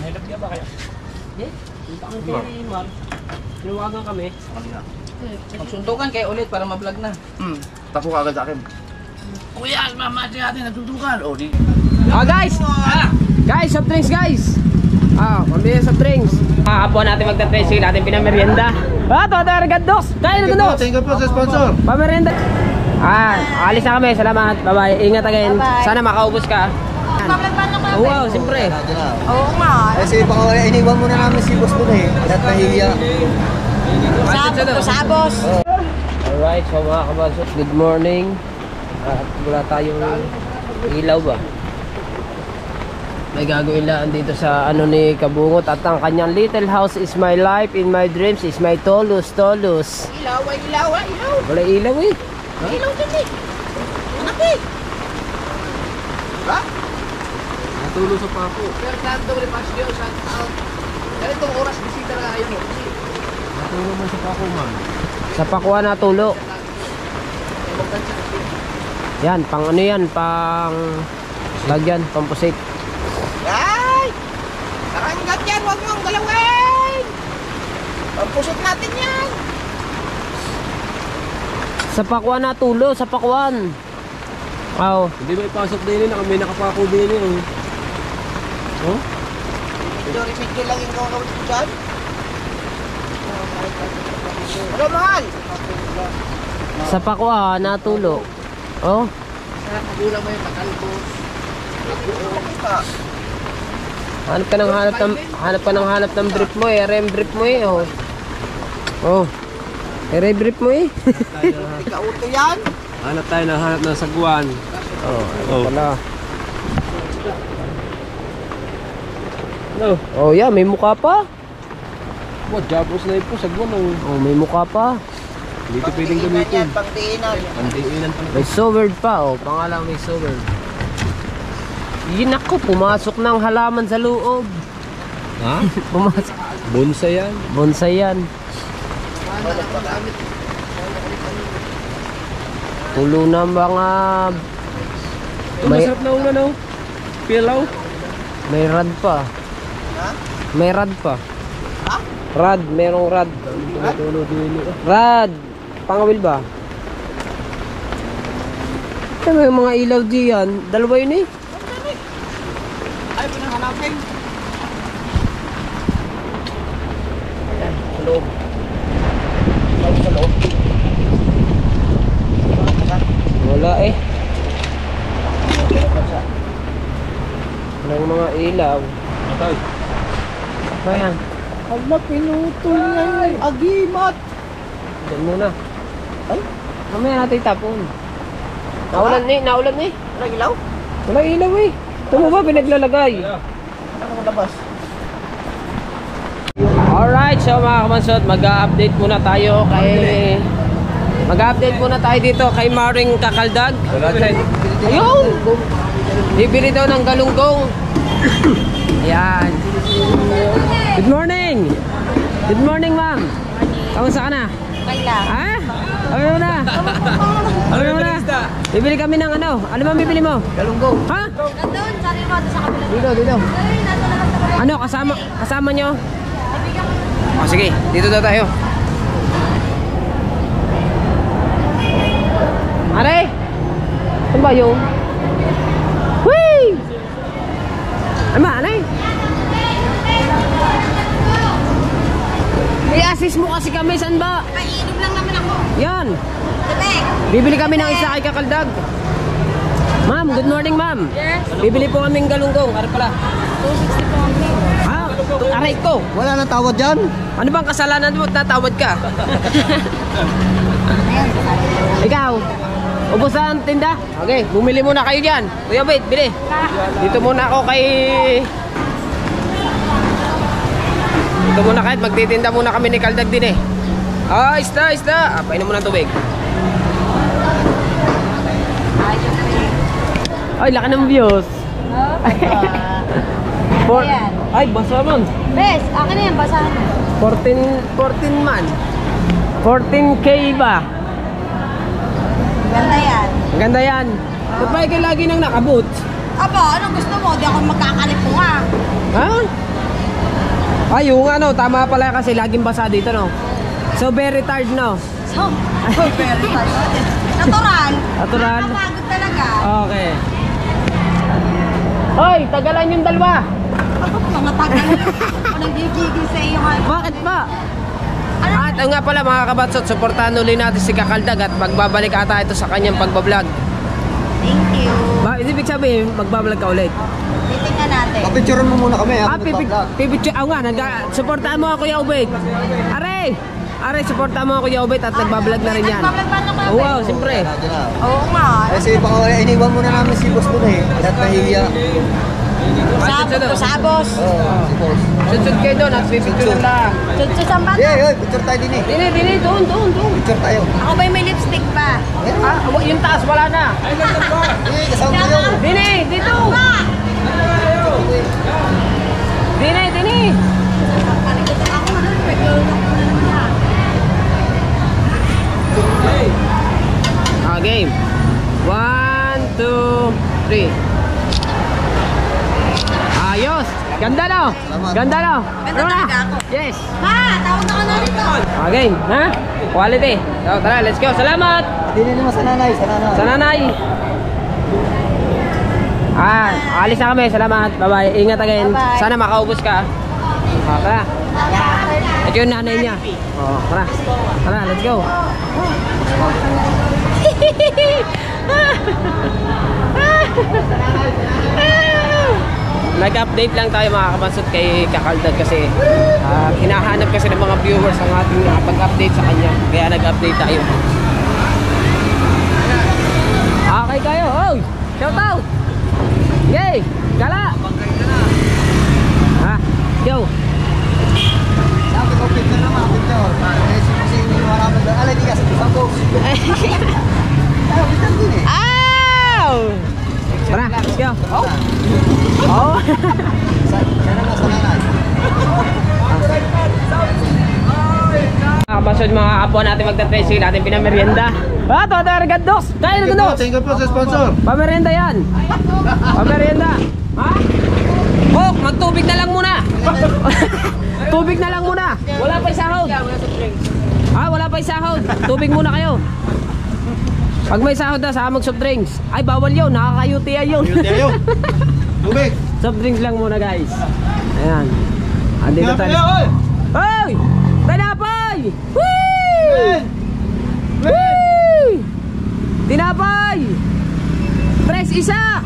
Nahilap niya ba kaya? Eh, punta kang kay Mar. Tinawagan kami. Magsuntukan kayo ulit para ma-vlog na. Tapo ka agad sa akin. Kuya, mama natin nagsuntukan. Oh, di. Guys! Guys, soft drinks guys! Pambili soft drinks. Kapwa natin magta-tricycle natin pinamerienda. Todo regados! Kaya regados! Thank you po sa sponsor. Pamerienda. Alis na kami. Salamat. Bye-bye. Ingat again. Sana makaubos ka. Wow, siyempre. Oo nga. Kasi baka iniwan muna namin si boss doon eh. Lahat nahihiya. Sabos. Alright, so mga kabalsot, good morning. At wala tayong ilaw ba? May gagawin lang dito sa ano ni Kabungot. At ang kanyang little house is my life, in my dreams is my tolus. Ilaw. Wala ilaw eh. Ilaw din eh. Anak eh. Ha? Natulog sa pako. Fernando Repasio, shout out. Ganitong oras bisita na kayo mo. Natulog man sa pako, ma'am. Sa Pakwa na tulo. Yan, pang ano yan, pang lagyan, pang pusik. Ay! Saranggat yan, huwag mong galawin! Pampusot natin yan! Sa Pakwa na tulo, sa Pakwan. Hindi ba ipasok din yun? May nakapako din yun. Oh? Medyo lang yung gawin ko dyan. Ano, mahal? Sa Pakwa na tulo. Oh, Sarap magulang mo yung patalbo. hanap ka ng brief mo eh. Rem brief mo eh. Oh. Rem brief mo eh. Ikauto yan? Hanap tayo ng sagwan. Pala. Oh, yeah, may mukha pa. Jabos na yun po, sagwan. Oh, may mukha pa. Hindi ko pwedeng gamitin. Pangdiinan. Pandiinan pa. May sword pa, oh. Pangalang may sword. Yun ako, pumasok ng halaman sa loob. Ha? Pumasok. Bonsai yan. Bonsai yan. Tulo na mga... Masarap na ulan, oh. Pilaw. May rad pa. Ha? May rad pa. Ha? Rad, merong rad. Tulo din. Rad! Pangawil ba? May mga ilaw diyan. Dalawa yun eh. Ay, pinahanapin. Sa loob. Sa loob. Wala eh. Walang mga ilaw. Atay. Ano yan? Hala, pinutol nga yung agimat. Diyan muna. Ay? Mamaya natin tapon. Naulan eh, naulan eh. Walang ilaw? Wala ilaw eh. Ito mo ba pinaglalagay? Ano mo labas? Alright, so mga kamansot, mag-update muna tayo kay... Mag-update muna tayo dito kay Maring Kakaldag. Ayun! Bibili daw ng galunggong. Ayan. Good morning! Good morning, ma'am. Kamusta ka na? Kaila. Ha? Ano mo na? Ano mo na? Bibili kami ng ano? Ano ba bibili mo? Galunggong. Ha? Nandun, sari mo sa kabila. Dito. Ano? Kasama nyo? Oh, sige. Dito daw tayo. Aray! Ano ba yung? Whee! Ano ba? Aray? I-assist mo kasi kami. Saan ba? Mainom lang naman ako. Yan. Bebek. Bibili kami ng isa kay Kakaldag. Ma'am, good morning ma'am. Yes. Bibili po kaming galunggong. Ano pala? 260 po kami. Aray ko. Wala nang tawad dyan? Ano bang kasalanan mo at natawad ka? Ayan. Ikaw, ubusan tinda? Okay, bumili muna kayo dyan. Kuya Bait, bili. Dito muna ako kay... Dito muna kahit magtitinda muna kami ni Kaldag din eh. Isda. Painom mo ng tubig. Ay, laki ng views. Ayan. Ay, basa man. Bes, akin na yan, basahan mo. 14 man. 14K ba? Ganda yan. Ang ganda yan. Ba't ba ikaw lagi nang nakaboots? Aba, anong gusto mo? Di ako magkakalip mo nga. Ha? Ay, yung ano, tama pala kasi laging basa dito, no? So, very tired, no? So, very tired. Natural. Natural? Nakakapagod talaga. Okay. Hoy, tagalan yung dalawa. Mga tagal. Ako nagigigil sa iyo. Bakit pa? At nga pala mga kabatsot, supportahan ulit natin si Kakaldag at magbabalik ata ito sa kanyang pagbablog. Thank you. Ibig sabihin, magbablog ka ulit. Titingnan natin. Papicturean mo muna kami. Pipicture, supportahan mo ako, Kuya Ubed. Are, supportahan mo ako, Kuya Ubed, at nagbablog na rin yan. Nagbablog ba naman? Wow, siyempre. Oo nga. Kasi baka iniwan muna namin si boss doon eh. At nahihiya. Sa boss. Si boss. Sudsud kayo doon at pipicture lang. Sudsus ang bata. Yeah, picture tayo din eh. Dini, doon. Picture tayo. Ako ba'y may lipstick pa? Yung taas, wala na. Eh, kasama kayo. Dini, dito. Dini. Game. 1, 2, 3. Ayos. Ganda no? Ganda no? Ganda talaga ako. Yes. Ha, tawag na ka na rito. Game, ha? Quality. So, tara, let's go. Salamat. Dili naman sa nanay. Sa nanay. Alis na kami. Salamat. Bye-bye. Ingat again. Bye-bye. Sana makaubos ka. Tara. Ito yung nanay niya. Tara. Tara, let's go. Nag-update lang tayo mga kabansot kay Kakaldag kasi hinahanap kasi ng mga viewers ang ating pag-update sa kanya. Kaya nag-update tayo. Okay kayo. Oh, shout out. Yay, gala. Yo. Sabi ko, picture naman, picture. Kasi iniwan namin doon. Alay, di kasi sa boss. Picture din eh. Tara, let's go. Sana nga sa nanay. Kapasod mga kapwa natin magta-tracing natin pinamerienda. Gandos! Kaya na gandos! Thank you po sa sponsor. Pamerienda yan! Pamerienda! Ha? Oh, magtubig na lang muna! Tubig na lang muna! Wala pa isahod! Wala pa isahod! Tubig muna kayo! Pag may sahod na, saka mag-soft drinks. Ay, bawal yun. Nakaka-UTI yun. Tubig. Soft drinks lang muna, guys. Ayan. Andito tayo. Hoy! Tinapay! Whee! Whee! Tinapay! Press isa!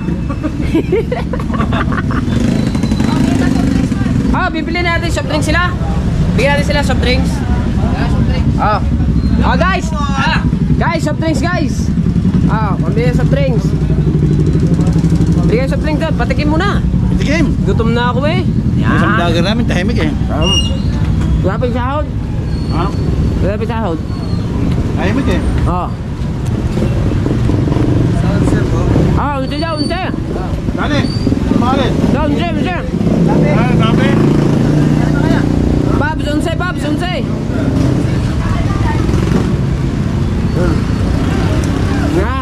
Bibili natin soft drinks sila. Bigyan natin sila soft drinks. Guys! Guys, soft drinks, guys! Pambili soft drinks. Bigyan soft drinks doon. Patikim muna. Patikim. Gutom na ako eh. Isang dagar namin, tahimik eh. Wala pa yung sahod? Wala pa yung sahod? Tahimik eh. Unti daw, unti. Dali, mahalin. Unti. Dami. Babs, unti.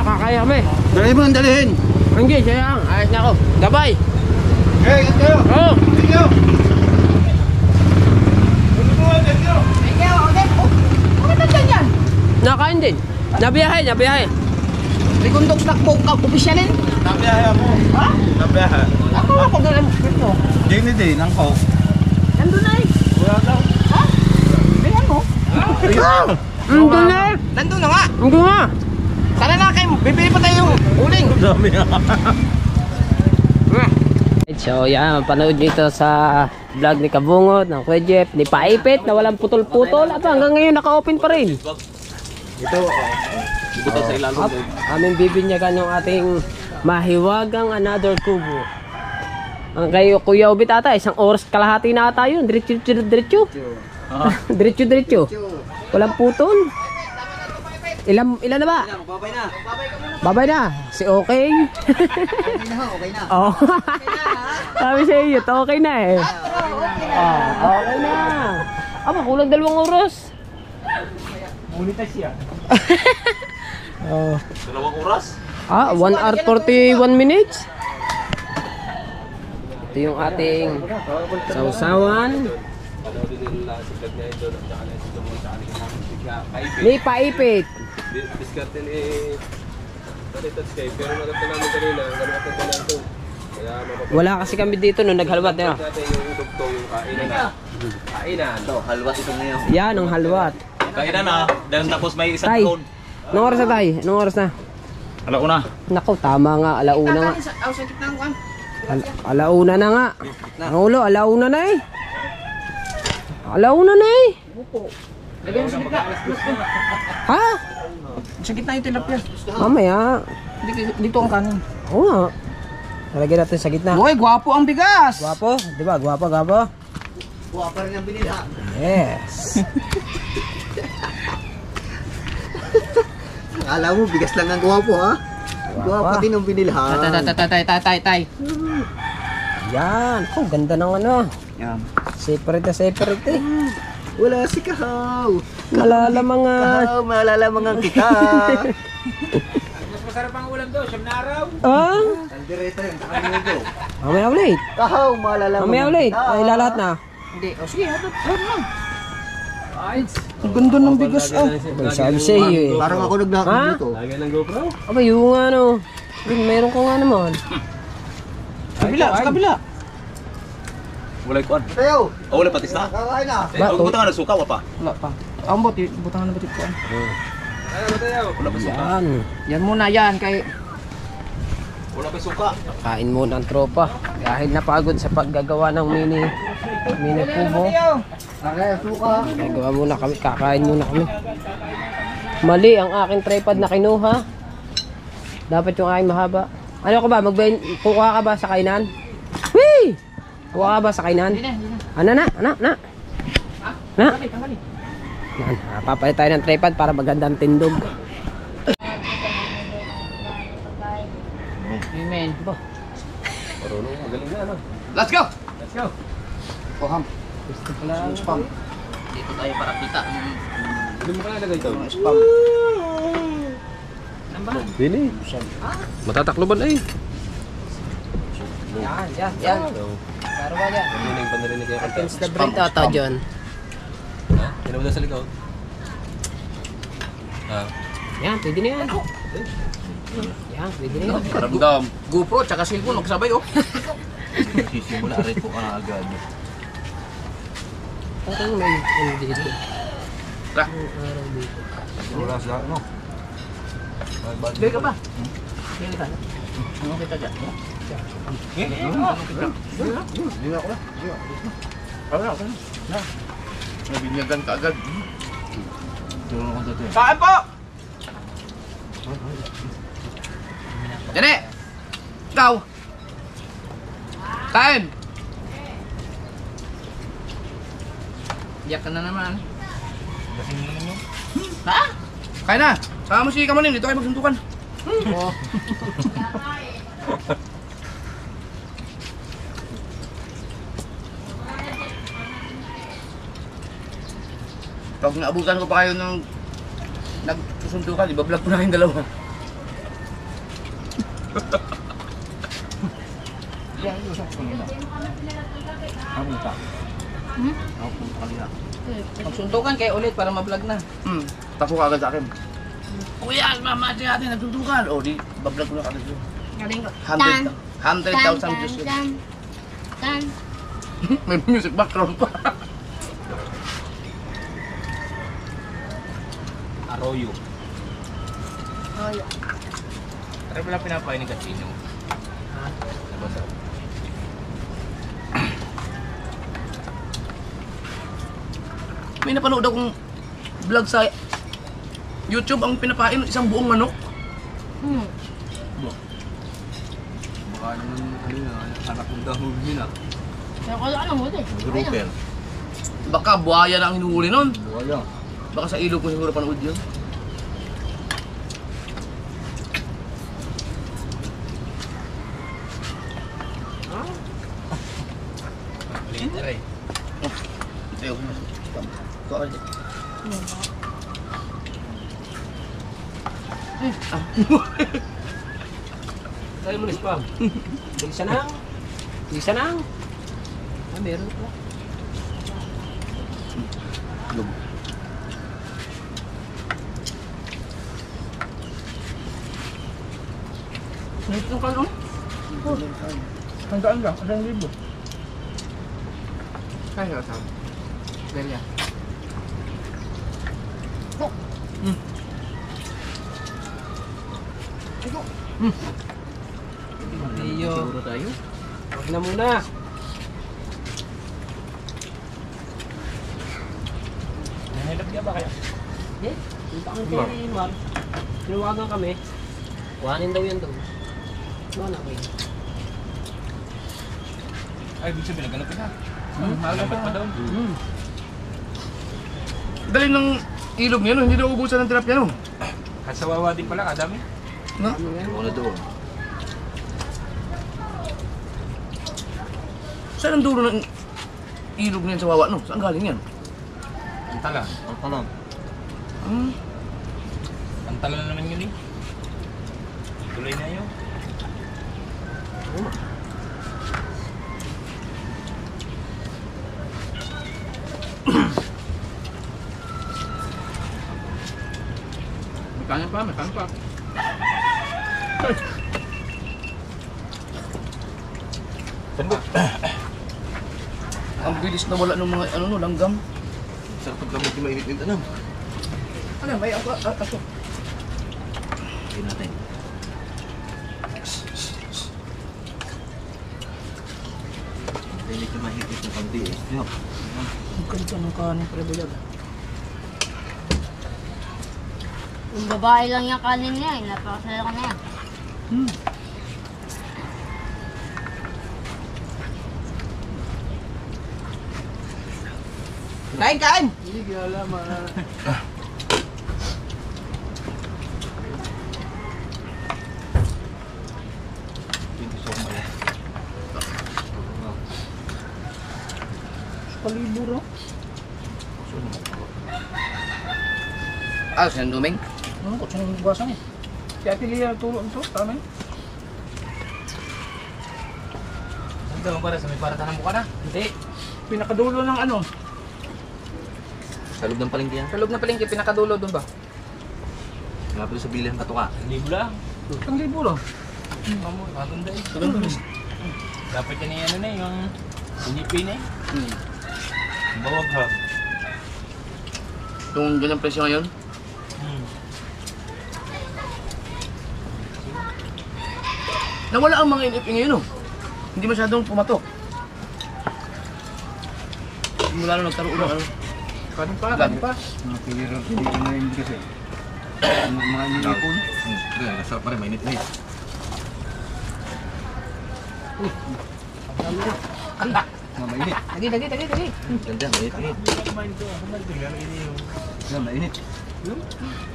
Kakaya kami. Dali mo ang dalihin. Hindi, sayang. Ayos na ako. Gabay. Okay, ganito kayo. Thank you. Nakain din. Nabiyahe. Rigundok stock po ka, opisyalin. Nabiyahe ako. Ha? Nabiyahe. Ako doon ang script mo. Dini din, ang coke. Nandun na eh. Wala daw. Ha? Ganyan mo? Nandun na nga. Hindi nga. Sana na kayo, bibili pa tayo yung uling. Dami na. So yan, panood nyo ito sa vlog ni Kabungod, ng Kuya Jeff, ni Paipit na walang putol-putol. At hanggang ngayon naka-open pa rin. Ito sa ilalim. Aming bibinyagan yung ating mahiwagang another kubo. Ang kayo Kuya Ubit ata, 1 oras kalahati na ata yun. Diretso. Diretso. Walang putol. Ilan na ba? Babay na. Si okay. Okay na. Oh. Sabi sa iyo, okay na eh. Okay na. Kulang 2 oras. Monetize siya. 2 oras? 1 hour 41 minutes. Ito yung ating sausawan. Ano din nila si vlog na ito, at saka na si Dumon sa aling namin bigla. May paipit. Diskarte ni Talitats kayo, pero nakita namin kanina, ganun at na ito. Kaya mapapagod. Wala kasi kami dito nung naghalwat na. Natin yung dugtong yung kainan na. Kainan. Ito, halwat ito ngayon. Yan, ang halwat. Kainan na. Dahil tapos may isang Tay, taon. anong oras na tay? Anong oras na? Alauna. Naku, tama nga, alauna nga. Sa gitna ko kan. Alauna na nga. Ang ulo, alauna na eh. Alauna na eh. Lagyan mo sa gitna. Ha? Sa gitna yung tilapia. Mamaya. Dito ang kanin. Oo nga. Nalagyan natin sa gitna. Boy, gwapo ang bigas. Gwapo, di ba? Gwapo, gwapo. Buha pa rin ang binila. Yes. Akala mo, bigas lang ang gawa po, ha? Gawa pa din ang binilhan. Tay. Yan. Oh, ganda ng ano. Yan. Separate na separate eh. Wala si Kahaw. Malalamangan. Kahaw, malalamangan kita. Ah? Kaldereta yung kakanugo. Mamaya ulit. Kahaw, malalamangan Mamaya ulit. kita. Ay, lalat na. Hindi. O sige, hatod na. Ang ganda ng bigas. Ay, sabi sa iyo eh. Parang ako Ha? nagnakot dito. Lagyan ng GoPro. Aba, yung ano. Meron ko nga naman. Sa kabila. Walay kuan. Tayo, O wala patis na. kakain na. Eh, Ba, huwag mo nga nagsuka, wala pa. Wala pa. Ang bote, butangan na batik ko. Ano ba tayo? Wala pa suka. Yan. Yan muna yan kay Wala pa suka. Kain muna ang tropa. Dahil napagod sa paggagawa ng mini kubo. Okay, suka. Gagawa muna kami. Kakain muna kami. Mali ang aking tripod na kinuha. Dapat yung aking mahaba. Ano ka ba? Kukuha ka ba sa kainan? Whee! Kukuha ka ba sa kainan? Ano na? Na? Yan. Papalit tayo ng tripod para magandang tindog. Amen. Marunong, magaling na ano. Let's go. Let's go. Poham. Spam. Dito tayo para kita. Hindi mo kaya lagay ito. Spam. Dili. Matatakloban ay. Yan. Pero ba yan? Hindi nang panarinig kaya kanta. Against the bread ata dyan. Ha? Tinawag na sa likod. Ah. Yan, pwede na yan. Yan, pwede na yan. Karamdam. GoPro tsaka cellphone magsabay oh. Sisimula rin po ka na agad. Parang may ano dito. Tra. Araw dito. Wala sa ano. Bili ka ba? Bili ka na. Ano kita dyan? Nabinyagan ka agad. Saan po? Dali! Ikaw! Time! Iyak ka na naman. Ha? Kaya na! Sama mo si Kamalim, dito kayo magsuntukan. Oo. Pag naabutan ko pa kayo ng nagsusuntukan, iba-vlog ko na kayong dalawa. Magsuntukan kayo ulit para ma-vlog na. Tapo ka agad sa akin. Kuya, mama natin nagsuntukan. O, di, ba-vlog ko na agad yun. Galing ko. 100,000 views yun. Tan. May music background pa. Arroyo. Oh, yeah. Tara pala pinapain ng kasino. Nabasa. May napanood akong vlog sa YouTube ang pinapain isang buong manok. Baka naman ano na, anak ng dahog yun ah. Kaya ko ano mo din. Grouper. Baka buhaya na ang hinuhuli nun. Wala. Baka sa ilog ko siguro panood yun. Ayaw ko na. Ito ka dyan. Tayo mo na spam. Isa nang. Ah, meron pa. Lug. Ito yung kalong? Hanggaan lang, 1,000. Kaya sa. Ganyan. Iyo. Siguro tayo. Huwag na muna. Nahilap niya ba kaya? Eh, punta kang kay Mar. Tinawagan kami. Kuhanin daw yan daw. Kuha na kayo. Ay, ibig sabihin, naghanap ka na. Malapit pa daw. Galing ng ilog niya, no? Hindi na ubusan ng tilapia, no? Kasawawa din pala, kadami. Na? Ako na doon. Saan ang dulo ng ilog niyan sa Wawa, no? Saan galing yan? Ang tala. Ang tala. Hmm. Ang tala na naman yun eh. Tuloy na yun. May kanin pa. Ang bilis na wala ng mga langgam. Sarap pag gamit yung mainit-init ano. Ano, may aso. Hindi natin. Mainit yung mahigit ng kanti eh. Yo. Ang ganda ng kanin, pre-bulag. Yung babae lang yung kanin niya, napakasala ko na yan. Kain! Hindi gusto ko mali. Palibur, oh. Ah, siya duming? Ano ko, siyang buwasan eh. Si Ate Lia tulong ito, tama yun. Ang dalawang para sa may paratanan mo ka na. Hindi. Pinakadulo ng ano? Sa loob ng palengke yan. Sa loob ng palengke, pinakadulo doon ba? Nga pala sa bilihan patuka. Libo lang. 1,000 lang. Mamo, maganda eh. Dapat yan yung ano na yung sinipin eh. Ang bawag ha. Itong ganyang presyo ngayon? Nawala ang mga inipin ngayon, oh. Hindi masyadong pumatok. Mula nung nagkaroon ng ano. Kanin pa. Mga pilirang dito na yun kasi. Mga nilipon. Ganyan, nasarap pa rin, mainit-init. Mga mainit. Lagi. Ganda, mainit-init. Yan, mainit.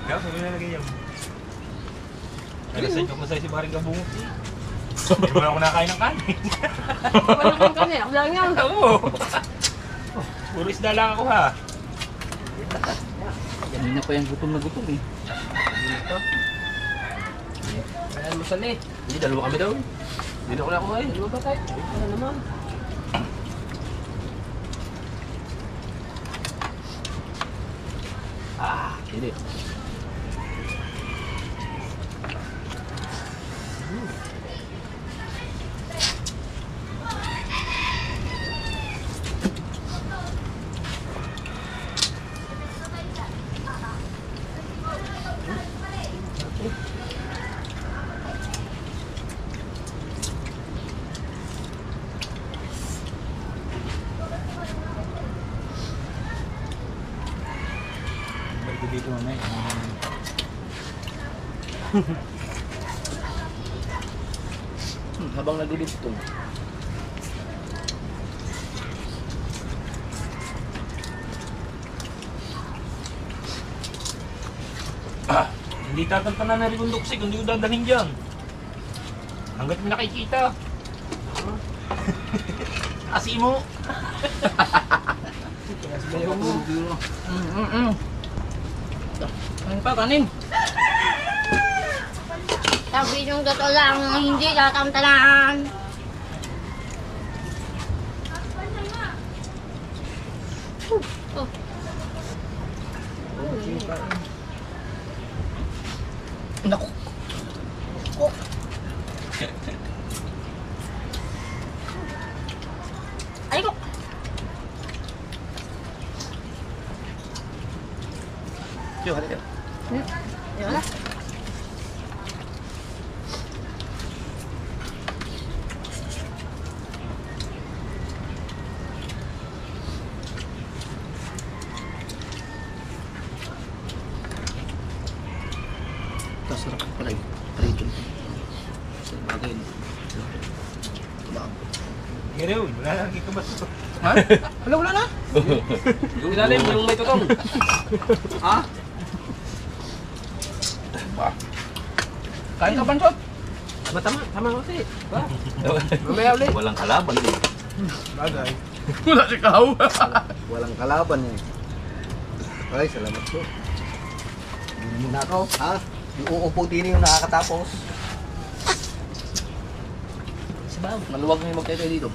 Kaya sabi na lagay yan. Alasay ka masay si Maring Kabungot eh. Hindi mo ako nakain ng kanin. Wala kang kanin, ako lang yan. Oo. Puro isda lang ako ha. Kanina pa yung gutom na gutom eh. Ayan mo sali. Hindi, dalawa kami daw. Hindi na ako nakakuha eh. Dalawa ba tayo? Ano naman? Hindi. Balik dito mamaya. Habang nagdudugtong. Hindi tatantanan na rin kung duksik, hindi ko dadalhin dyan. Hanggat may nakikita. Kasi mo. Kanin. Sabi yung totoo lang, hindi tatamtalan. Oh. Naku. Ay ko. Yo, halika. Yan na. Ito, sarap pala yun. Prito. Sa bagay. Gano'n, wala lang kikamas ito. Ha? Wala na. Yung ilalim, yung may tutong. Ha? Kain ka pansot. Tama kasi. Ba? Mamaya ulit. Walang kalaban eh. Bagay. Wala si Kao. Walang kalaban eh. Ay, salamat po. Hindi muna ako, ha? Yung uupo din yung nakakatapos. Maluwag na yung magkaya dito.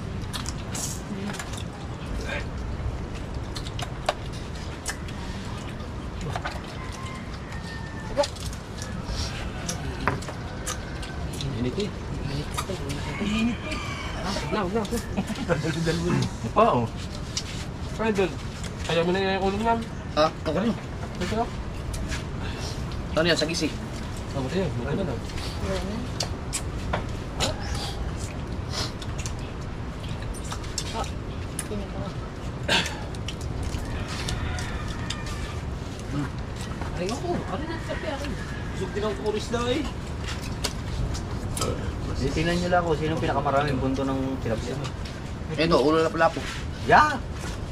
Init eh. Oo. Ay, doon. Ayaw mo na yung ulo niyan. Ha? Okay rin. Ito lang. Ano yan? Sagisi. Ako sa'yo. Ano na? Ayoko. Ano na sabi ako? Busog din ang kuris na eh. Tingnan nyo lang kung sino pinakamaraming punto ng tilapia. Ito, ulo na pala po. Yan!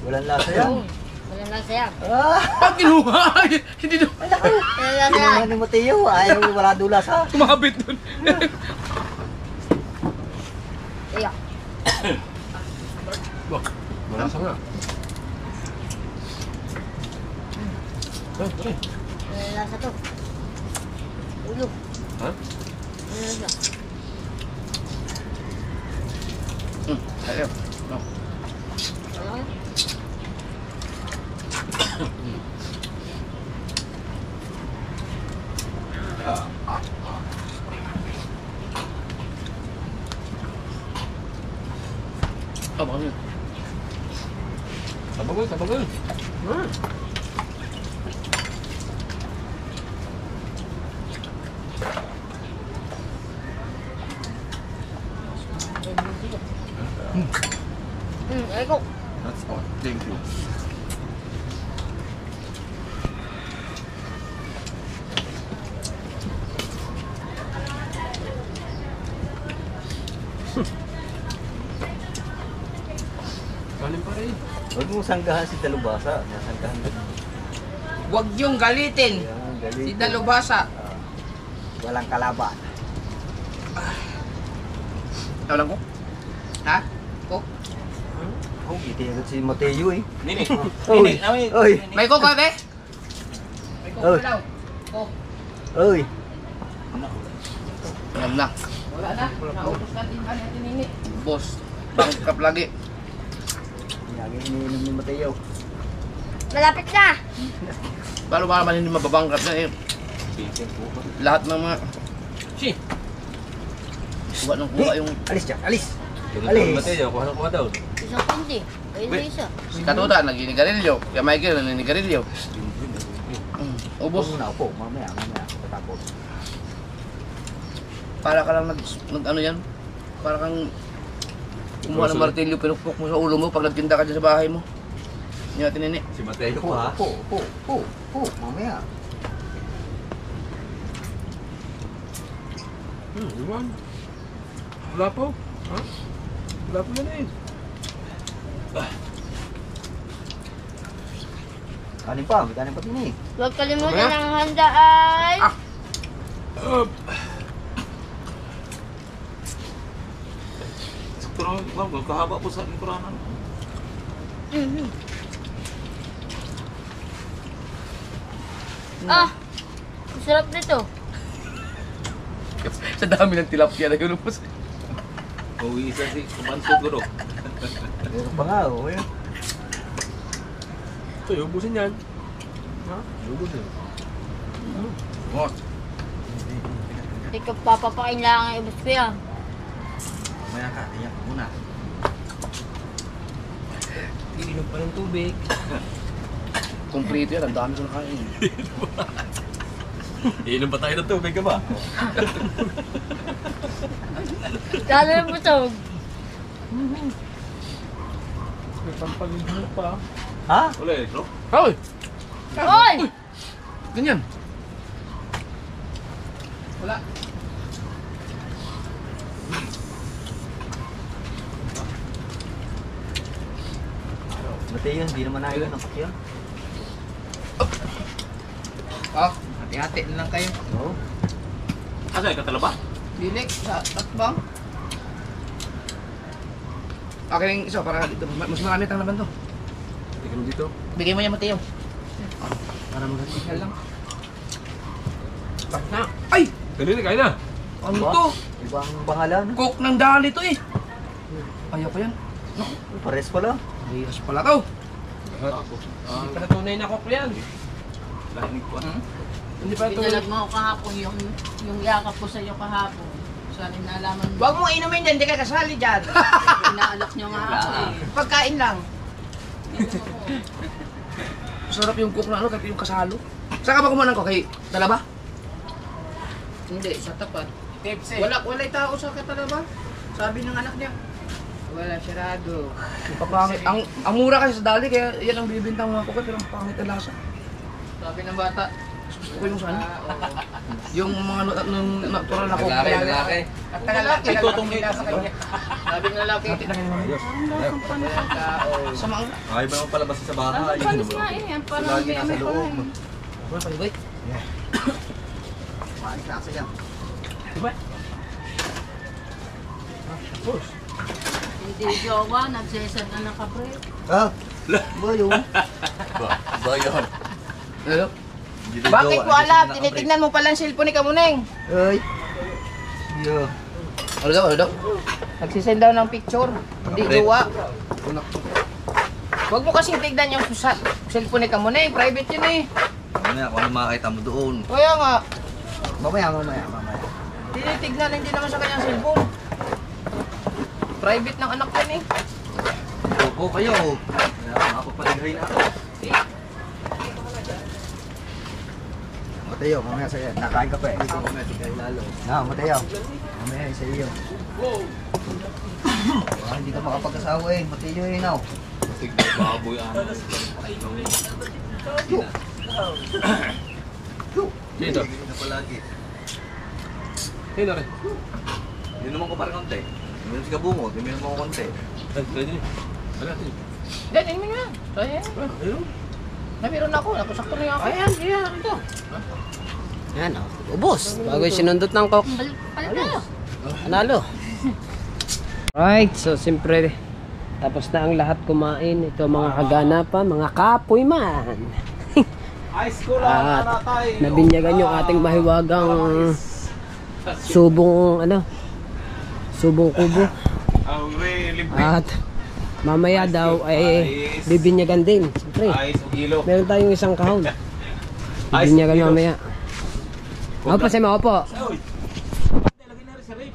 Walang lasa yan. Walang lang saya. Ah! Pag kinuha! Hindi na. Walang lang saya. Kinuha ni Mateo, ayaw wala dula sa. Kumabit dun. Iya. Wala sa nga. Walang lasa to. Ulo. Ha? Walang lasa. Ayaw. No. Walang lasa. Baka yun. Sabagol, sabagol. Ay ko. That's all. Thank you. Kanin pa rin. Huwag mong sanggahan si Dalubasa. Nasanggahan ka. Huwag yung galitin. Yan, galing. Si Dalubasa. Walang kalaban. Ikaw lang ko? Ha? Ko? Oh, itingot si Mateo eh. Nini. Oy! Oy! May ko ka, be? May ko Oy. ka daw. Ko. Oy! Yan na. Wala na. Naubos natin ba natin ini. Boss. Bangkap lagi. Yan, iniinom ni Mateo. Malapit na. Paano ba naman hindi mababangkap na eh? Lahat ng mga... Si. Kuha ng kuha yung... Alis dyan, alis! Tulad Alis. ng Mateo, kuha ng kuha daw. Isang pindi. Ayun na isa. Si Katuta, naginigarilyo. Kaya Michael, naninigarilyo. Ubos. Huwag muna, upo. Mamaya, patapos. Para ka lang ano yan? Para kang kumuha ng martilyo, pinupok mo sa ulo mo pag nagtinda ka dyan sa bahay mo. Hindi natin nini. Si Mateo Upo, kuha. upo, mamaya. Iwan. Wala po. Ha? Wala po yan eh. Kanin pa, may kanin pa din eh. Huwag kalimutan ang handa ay... Pero kahaba po sa lingkuranan. Mhm. Ah! Masarap nito. Sa dami ng tilapia na yun. Ubos. Uwi isa si Kumansod Guro. Meron pa nga, oh. Yun. Ito, ubusin yan. Ha? Ubusin. Bot. Hindi ka papapakain lang ang ibus ko yan. Mamaya ka, iyak muna. Iinom pa ng tubig. Kompleto yan, ang dami ko nakain. Iinom pa tayo ng tubig ka ba? Lalo na butog. May pampaligo pa. Ha? Wala eh, bro. Hoy! Hoy! Ganyan. Wala. Mateo, hindi naman ayaw ng pakyan. Ah, hati-hati na lang kayo. Oo. Asa, katala ba? Dilik, sa tatbang. Okay yung isa, para dito. Mas marami tang laban to. Tingnan mo dito. Bigay mo niya, Mateo. Para mag-signal lang. Na. Ay! Kanina, kain na. Ano to? Ibang pangalan. Coke ng dali to eh. Ayaw ko yan. Pares pala. Ayos pala to. Hindi pa tunay na kok yan. Lahinig ko. Hindi pa ito. Pinalag mo ako kahapon yung yakap ko sa iyo kahapon. Sana nalaman mo. Huwag mo inumin dyan, hindi ka kasali dyan. Inaalok niyo nga ako eh. Pagkain lang. Sarap yung coke na ano, kahit yung kasalo. Saan ka ba kumanan ko? Kay Talaba? Hindi, sa tapat. Tips Wala'y tao sa Talaba. Sabi ng anak niya. Wala, sirado. Papangit. Ang mura kasi sa dali, kaya yan ang bibintang mga coke, pero ang pangit ang lasa. Sabi ng bata. Okay yung sana. Yung mga natural na coke. lalaki. At lalaki, Ito itong sa kanya. Sabi ng lalaki. Hati na kayo naman. Sa mga... Ay, ba naman palabas sa bahay? Panis nga eh. Ang parang Lagi nasa loob. Wala pa, wait. Maalis na kasi yan. hindi jowa, nagsesend na ng kapre. Ha? Ba yun? Ba yun? Ano? Bakit ko alam? Tinitignan mo pala ang cellphone ni Kamuneng. Ay. Yo. Ano daw? Ano daw? Nagsisend daw ng picture. Hindi jowa. Huwag mo kasing tignan yung cellphone ni Kamuneng. Private yun eh. Mamaya kung ano makakita mo doon. Kaya nga, Mamaya. tinitignan hindi naman sa kanyang cellphone. Private ng anak yan eh. Opo kayo. Makapagpaligay na ako. Mateo, mamaya sa'yo. Nakain ka pa eh. lalo. Na, Mateo. Mamaya sa iyo. Hindi ka makapag-asawa eh. Mateo eh, now. Tignan, baboy ano. Dito. Na palagi. Sino rin? Hindi naman ko parang konti. Hindi si Kabungo. Hindi naman ko konti. Pwede niyo. Ano natin? Ganyan mo nga. Kaya Ayun. nabiron ako. Napasakto na yung ako. Ayan, ito. Yan o. Ubos. Bago yung sinundot ng kok. Palit tayo. Panalo. Right, so siyempre tapos na ang lahat kumain. Ito mga kaganapan, mga kapoy man. At nabinyagan yung ating mahiwagang subong subong kubo. At mamaya daw ay bibinyagan din. Siyempre, Ice o kilo. meron tayong isang kahon. Bibinyagan mamaya. Opo, Sema, opo. Lagay na rin sa rip.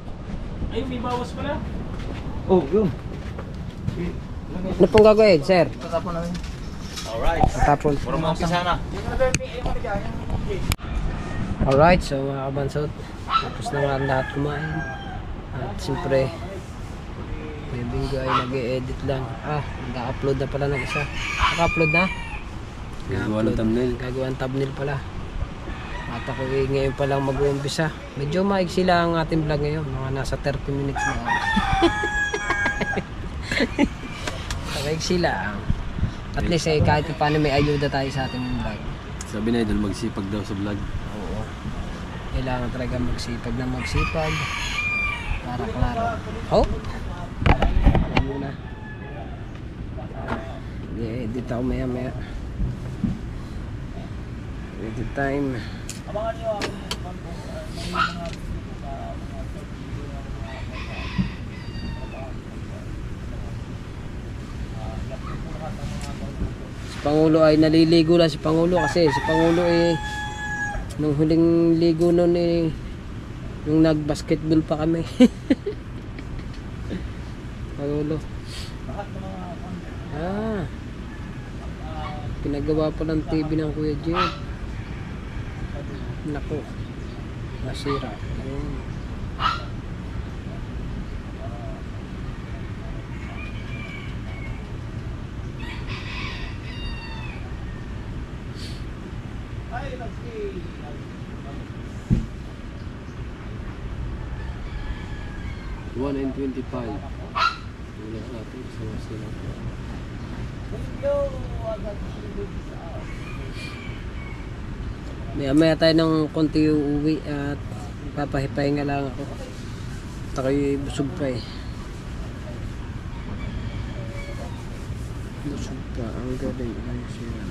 Ay, may bawas pala. Oh, yun. Ano pong gagawin, sir? Tatapon namin. Alright. Tapon. Puro mga sana. Alright, so mga kabansot, tapos na nga ang lahat kumain. At siyempre, may Bingo ay nag-e-edit lang. Nag-upload na pala ng isa. Naka-upload na? Gagawa ng thumbnail. Gagawa ng thumbnail pala. At ako ngayon pa lang mag-uumpisa. Medyo maigsi lang ang ating vlog ngayon. Mga nasa 30 minutes na. Maigsi lang. At least kahit paano may ayuda tayo sa ating vlog. Sabi na idol, magsipag daw sa vlog. Oo. Kailangan talaga magsipag na magsipag. Para klaro. Oh! Ayan muna. I-edit ako maya. Edit time. Pangulo ay naliligo na si Pangulo kasi si Pangulo eh nung huling ligo nun eh nung nag-basketball pa kami. Pangulo. Pinagawa pa ng TV ng Kuya Jed. Nako. Nasira. Ayun. $1.25. Wala natin sa masira. Maya tayo ng konti uuwi at papahipahinga lang ako. Tako'y busog pa eh. Busog pa. Ang galing. Ayos yan.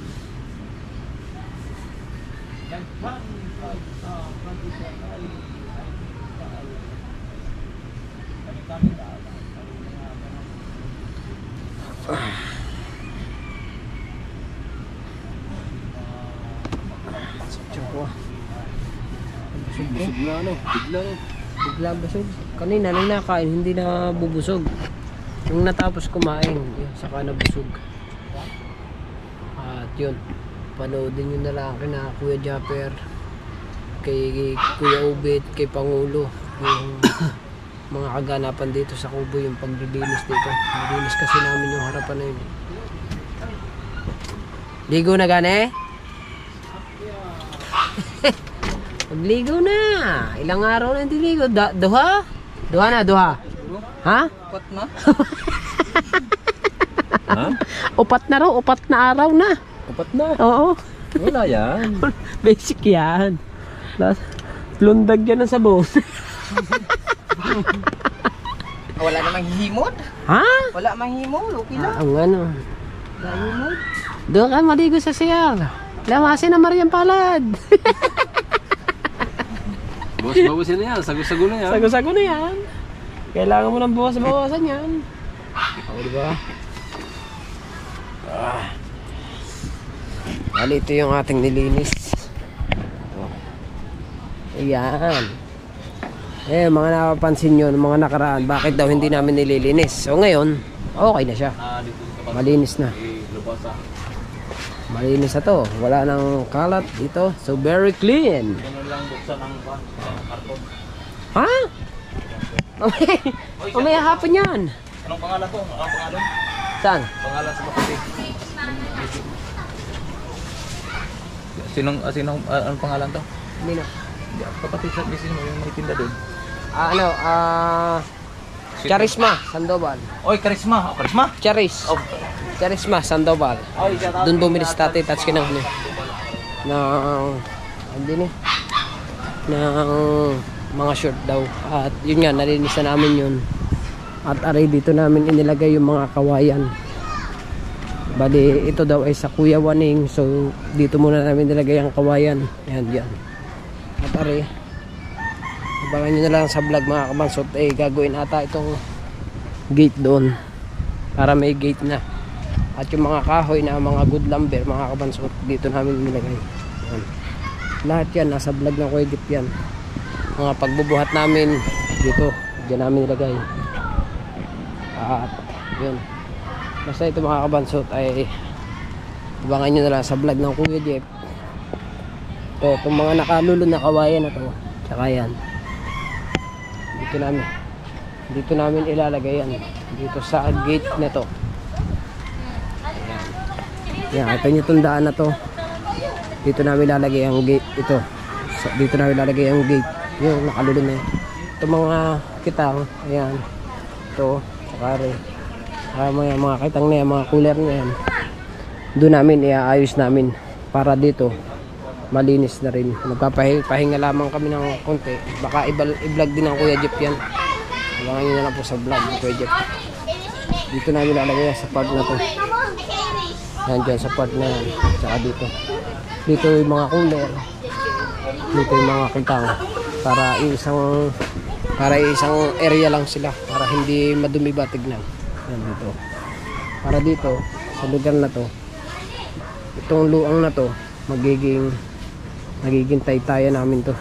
Busog na ano, bigla no. Bigla busog. Kanina nang nakain, hindi na bubusog. Nung natapos kumain, yun, saka nabusog. At yun, panoodin nyo na lang kina Kuya Japper, kay Kuya Ubit, kay Pangulo, yung mga kaganapan dito sa Kubo, yung paglilinis dito. Nilinis kasi namin yung harapan na yun. Ligo na gane? Magligo na. Ilang araw na hindi ligo. Duha? Duha na, duha. Ha? Upat na? Ha? Upat na raw, upat na araw na. Upat na. Oo. Wala yan. Basic yan. Lundag dyan ang sabon. Wala namang hihimod. Ha? Wala mang himod. Okay lang. Ang ano. Wala himod. Doon ka maligo sa siyal. Lamasin na Mariam Palad. Bawas-bawasin na yan. Sago-sago na yan. Sago-sago na yan. Kailangan mo ng bawas-bawasan yan. O, diba? Bali, ito yung ating nilinis. Ayan. Eh, mga napapansin nyo, mga nakaraan, bakit daw hindi namin nililinis? So, ngayon, okay na siya. Malinis na. Malinis na to. Wala nang kalat dito. So, very clean. Ha? Mamaya hapon yan. Anong pangalan to? Anong pangalan? Saan? Pangalan sa Makati. Anong pangalan to? Hindi na. Kapatid sa business mo yung may tinda doon. Charisma, Sandoval. Oy, Karisma. Karisma? Charis. Charisma, Sandoval. Oy, shout out. Doon bumili sa tatay, touch ka na ano. Hindi na. Ng mga short daw. At yun nga, nalinis na namin yun. At aray dito namin inilagay yung mga kawayan. Bali, ito daw ay sa Kuya Waning. So, dito muna namin nilagay ang kawayan. Ayan, yan. At aray, abangan nyo na lang sa vlog mga kabansot. Eh, gagawin ata itong gate doon. Para may gate na. At yung mga kahoy na mga good lumber, mga kabansot, dito namin nilagay. Ayan. Lahat yan, nasa vlog ng Kuya Jeep yan. Mga pagbubuhat namin dito, dyan namin nilagay. At yun, basta ito mga kabansot ay abangan nyo na lang sa vlog ng Kuya Jeep. Ito, itong mga nakalulun na kawayan na to, tsaka yan, dito namin ilalagay yan, dito sa gate na to. Ayan, ito yung tundaan na to. Dito namin ilalagay ang gate ito. Dito namin ilalagay ang gate, yung nakalulun na yun. Ito mga kitang, ayan, ito sakari, mga kitang na yan, mga cooler na yan, doon namin iaayos namin para dito malinis na rin. Magpapahinga lamang kami ng konti. Baka i-vlog din ng Kuya Jeep yan. Abangan nyo na lang po sa vlog ng Kuya Jeep. Dito namin ilalagay sa part na to. Yan dyan sa part na yan. Tsaka dito. Dito yung mga cooler. Dito yung mga kitang. Para isang area lang sila. Para hindi madumi ba tignan. Yan dito. Para dito, sa lugar na to, itong luang na to magiging taytayan namin to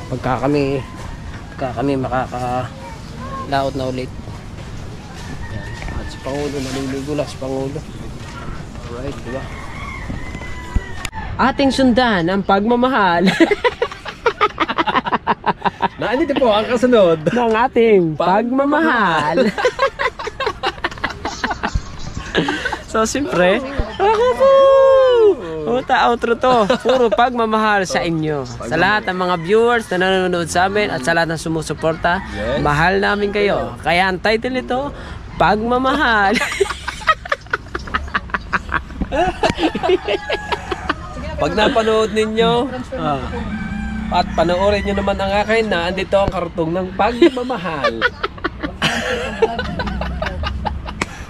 pagka kami makakalaot na ulit. Yan. At si Pangulo naliligo na si Pangulo. Alright, diba? Ating sundan ang pagmamahal Nandito po ang kasunod. ng ating pagmamahal. So, siyempre, ako po! Outro to. Puro pagmamahal sa inyo. Sa lahat ng mga viewers na nanonood sa amin at sa lahat ng sumusuporta, mahal namin kayo. Kaya ang title nito, Pagmamahal. Pag napanood ninyo, at panoorin nyo naman ang akin na andito ang kartong ng pagmamahal.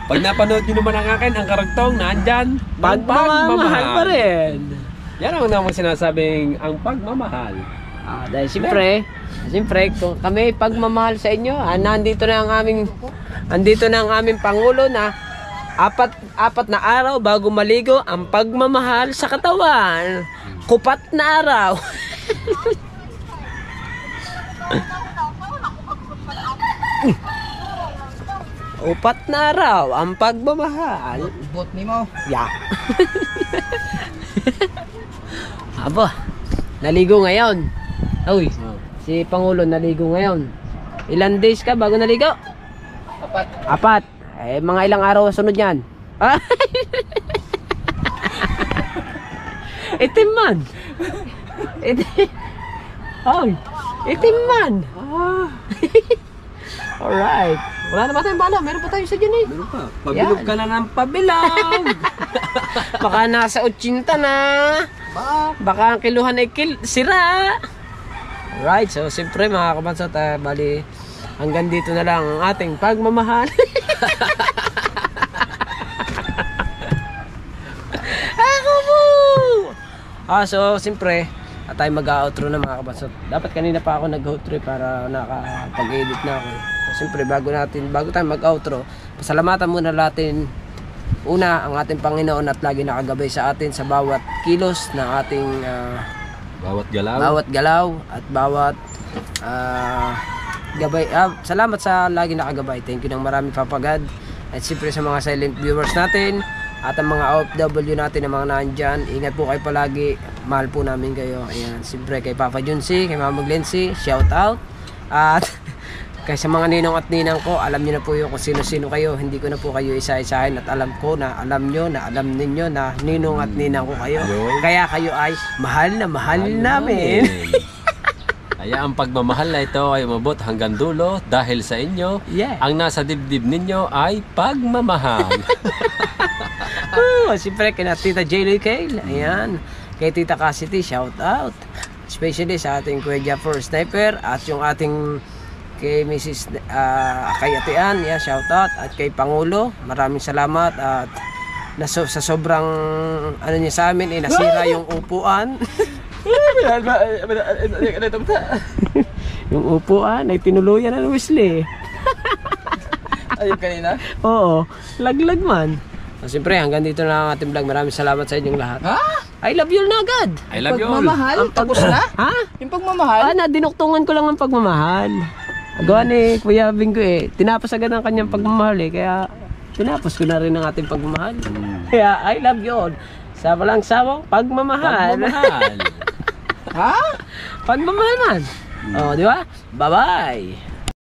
Pag napanood nyo naman ang akin, ang kartong na andyan, pagmamahal pa rin. Yan ang naman sinasabing ang pagmamahal. Dahil siyempre kung kami pagmamahal sa inyo, andito na ang aming Pangulo na apat na araw bago maligo ang pagmamahal sa katawan. Kupat na araw. Upat na araw ang pagmamahal. Bot ni mo. Yeah. Aba, naligo ngayon. Uy, si Pangulo naligo ngayon. Ilan days ka bago naligo? 4. Eh, mga ilang araw sunod yan? Itim man. Itim man. Alright. Wala naman tayong bala. Meron pa tayo sa dyan eh. Meron pa. Pabilog ka na ng pabilog. Baka nasa 80 na. Baka ang kiluhan ay sira. Alright. So, siyempre mga kabansot, bali, hanggang dito na lang ang ating pagmamahal. Ako po! So, siyempre, tayo mag-outro na mga kabansot. Dapat kanina pa ako nag-outro para nakapag-edit na ako. Siyempre, bago tayo mag-outro, pasalamatan muna natin una ang ating Panginoon at lagi nakagabay sa atin sa bawat kilos ng ating Bawat galaw at bawat gabay. Salamat sa lagi nakagabay. Thank you ng marami, Papa God. At siyempre sa mga silent viewers natin at ang mga OFW natin na mga nandyan, ingat po kayo palagi. Mahal po namin kayo. Ayan, siyempre kay Papa Junsi, kay Mama Glency, shout out. At kaya sa mga ninong at ninang ko, alam niyo na po yung kung sino-sino kayo. Hindi ko na po kayo isa-isahin at alam ko na alam nyo na alam ninyo na ninong at ninang ko kayo. Kaya kayo ay mahal na mahal namin. Kaya ang pagmamahal na ito ay umabot hanggang dulo dahil sa inyo. Yeah. Ang nasa dibdib ninyo ay pagmamahal. Siyempre kay Tita J. Kale. Ayan. Kay Tita Cassidy, shout out. Especially sa ating Kuya Jaffer Sniper at yung ating kay Mrs. Kay Ate Ann, yeah, shout out. At kay Pangulo, maraming salamat. At sa sobrang ano niya sa amin, nasira yung upuan. Yung upuan ay tinuluyan ng Wesley. Ayun kanina? Oo, laglag man. Siyempre, hanggang dito na ang ating vlog. Maraming salamat sa inyong lahat. Ha? I love you na agad. I love you all. Pagmamahal? Tapos na? Ha? Yung pagmamahal? Dinuktungan ko lang ang pagmamahal. Gawa ni Kuya Bingo eh. Tinapos agad ang kanyang pagmamahal eh. Kaya tinapos ko na rin ang ating pagmamahal. Kaya I love you all. Sa walang sawang pagmamahal. Pagmamahal. Ha? Pagmamahal man. Oh, di ba? Bye-bye.